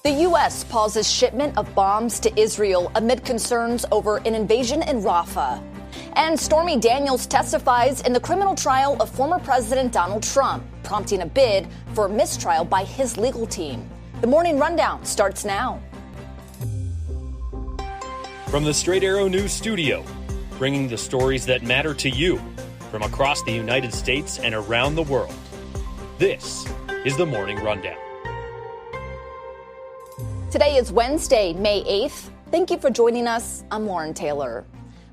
The U.S. pauses shipment of bombs to Israel amid concerns over an invasion in Rafah. And Stormy Daniels testifies in the criminal trial of former President Donald Trump, prompting a bid for a mistrial by his legal team. The Morning Rundown starts now. From the Straight Arrow News Studio, bringing the stories that matter to you from across the United States and around the world. This is the Morning Rundown. Today is Wednesday, May 8th. Thank you for joining us. I'm Lauren Taylor.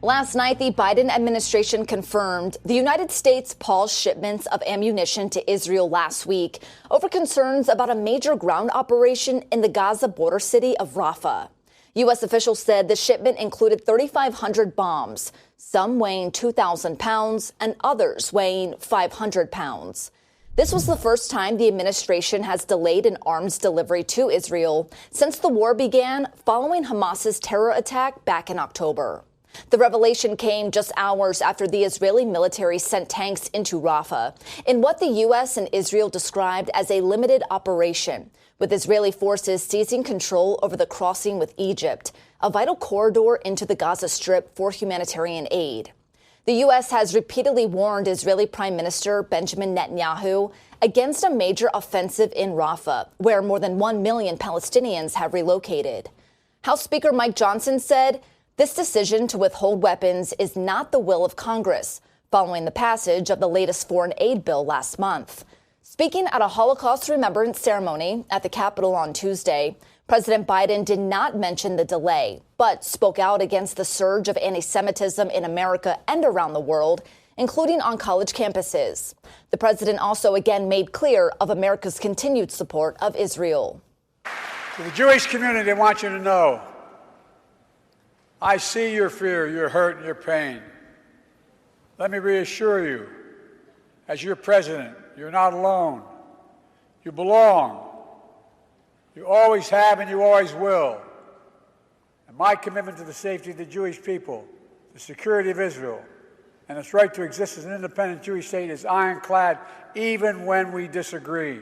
Last night, the Biden administration confirmed the United States paused shipments of ammunition to Israel last week over concerns about a major ground operation in the Gaza border city of Rafah. U.S. officials said the shipment included 3,500 bombs, some weighing 2,000 pounds and others weighing 500 pounds. This was the first time the administration has delayed an arms delivery to Israel since the war began following Hamas's terror attack back in October. The revelation came just hours after the Israeli military sent tanks into Rafah in what the U.S. and Israel described as a limited operation, with Israeli forces seizing control over the crossing with Egypt, a vital corridor into the Gaza Strip for humanitarian aid. The U.S. has repeatedly warned Israeli Prime Minister Benjamin Netanyahu against a major offensive in Rafah, where more than 1 million Palestinians have relocated. House Speaker Mike Johnson said this decision to withhold weapons is not the will of Congress, following the passage of the latest foreign aid bill last month. Speaking at a Holocaust remembrance ceremony at the Capitol on Tuesday, President Biden did not mention the delay, but spoke out against the surge of anti-Semitism in America and around the world, including on college campuses. The president also again made clear of America's continued support of Israel. To the Jewish community, I want you to know, I see your fear, your hurt, and your pain. Let me reassure you, as your president, you're not alone. You belong. You always have and you always will. And my commitment to the safety of the Jewish people, the security of Israel, and its right to exist as an independent Jewish state is ironclad, even when we disagree.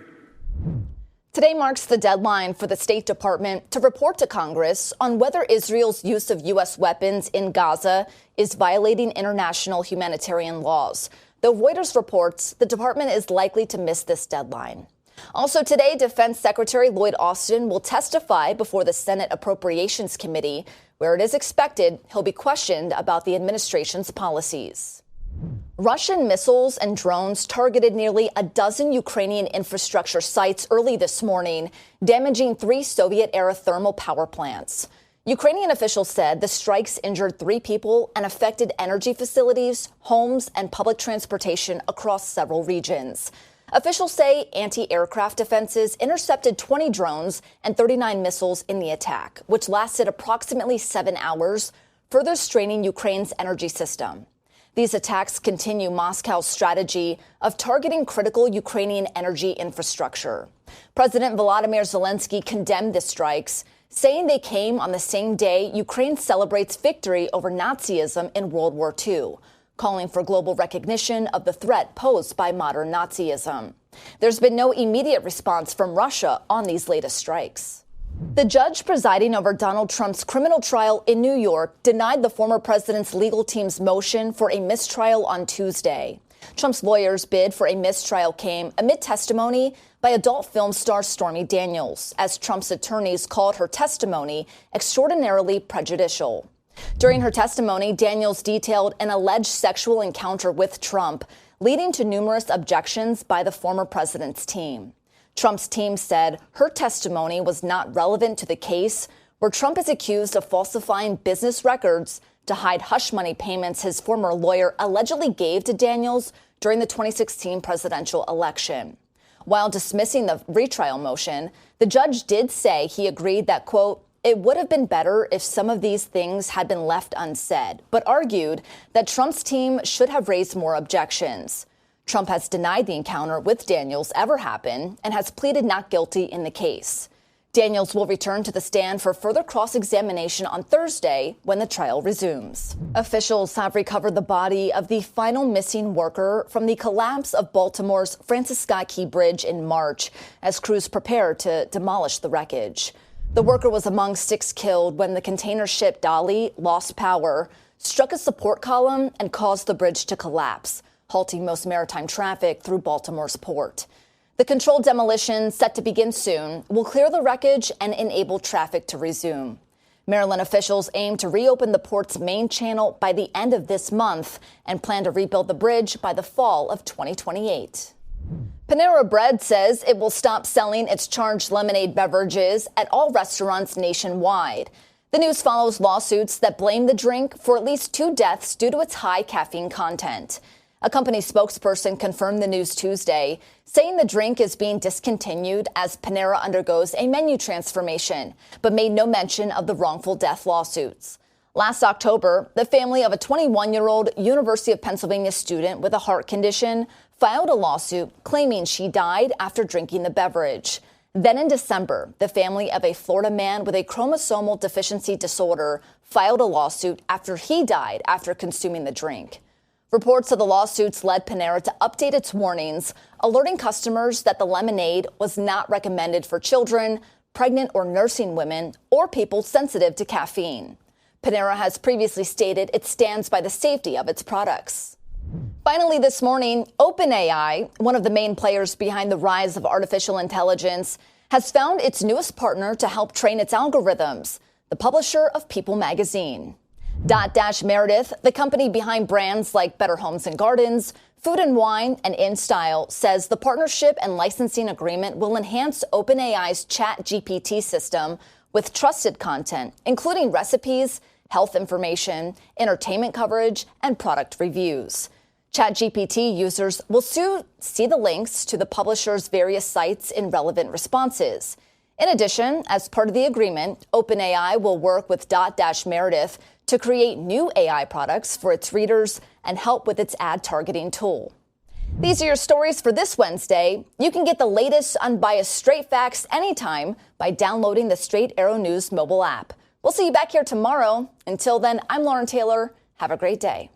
Today marks the deadline for the State Department to report to Congress on whether Israel's use of U.S. weapons in Gaza is violating international humanitarian laws. Though Reuters reports the department is likely to miss this deadline. Also today, Defense Secretary Lloyd Austin will testify before the Senate Appropriations Committee, where it is expected he'll be questioned about the administration's policies. Russian missiles and drones targeted nearly a dozen Ukrainian infrastructure sites early this morning, damaging 3 Soviet-era thermal power plants. Ukrainian officials said the strikes injured 3 people and affected energy facilities, homes, and public transportation across several regions. Officials say anti-aircraft defenses intercepted 20 drones and 39 missiles in the attack, which lasted approximately 7 hours, further straining Ukraine's energy system. These attacks continue Moscow's strategy of targeting critical Ukrainian energy infrastructure. President Volodymyr Zelensky condemned the strikes, saying they came on the same day Ukraine celebrates victory over Nazism in World War II, calling for global recognition of the threat posed by modern Nazism. There's been no immediate response from Russia on these latest strikes. The judge presiding over Donald Trump's criminal trial in New York denied the former president's legal team's motion for a mistrial on Tuesday. Trump's lawyers' bid for a mistrial came amid testimony by adult film star Stormy Daniels, as Trump's attorneys called her testimony extraordinarily prejudicial. During her testimony, Daniels detailed an alleged sexual encounter with Trump, leading to numerous objections by the former president's team. Trump's team said her testimony was not relevant to the case, where Trump is accused of falsifying business records to hide hush money payments his former lawyer allegedly gave to Daniels during the 2016 presidential election. While dismissing the retrial motion, the judge did say he agreed that, quote, it would have been better if some of these things had been left unsaid, but argued that Trump's team should have raised more objections. Trump has denied the encounter with Daniels ever happened and has pleaded not guilty in the case. Daniels will return to the stand for further cross-examination on Thursday when the trial resumes. Officials have recovered the body of the final missing worker from the collapse of Baltimore's Francis Scott Key Bridge in March as crews prepare to demolish the wreckage. The worker was among 6 killed when the container ship Dolly lost power, struck a support column, and caused the bridge to collapse, halting most maritime traffic through Baltimore's port. The controlled demolition, set to begin soon, will clear the wreckage and enable traffic to resume. Maryland officials aim to reopen the port's main channel by the end of this month and plan to rebuild the bridge by the fall of 2028. Panera Bread says it will stop selling its charged lemonade beverages at all restaurants nationwide. The news follows lawsuits that blame the drink for at least 2 deaths due to its high caffeine content. A company spokesperson confirmed the news Tuesday, saying the drink is being discontinued as Panera undergoes a menu transformation, but made no mention of the wrongful death lawsuits. Last October, the family of a 21-year-old University of Pennsylvania student with a heart condition filed a lawsuit claiming she died after drinking the beverage. Then in December, the family of a Florida man with a chromosomal deficiency disorder filed a lawsuit after he died after consuming the drink. Reports of the lawsuits led Panera to update its warnings, alerting customers that the lemonade was not recommended for children, pregnant or nursing women, or people sensitive to caffeine. Panera has previously stated it stands by the safety of its products. Finally this morning, OpenAI, one of the main players behind the rise of artificial intelligence, has found its newest partner to help train its algorithms, the publisher of People magazine. Dotdash Meredith, the company behind brands like Better Homes and Gardens, Food and Wine, and InStyle, says the partnership and licensing agreement will enhance OpenAI's ChatGPT system with trusted content, including recipes, health information, entertainment coverage, and product reviews. ChatGPT users will soon see the links to the publisher's various sites in relevant responses. In addition, as part of the agreement, OpenAI will work with Dotdash Meredith to create new AI products for its readers and help with its ad targeting tool. These are your stories for this Wednesday. You can get the latest unbiased straight facts anytime by downloading the Straight Arrow News mobile app. We'll see you back here tomorrow. Until then, I'm Lauren Taylor. Have a great day.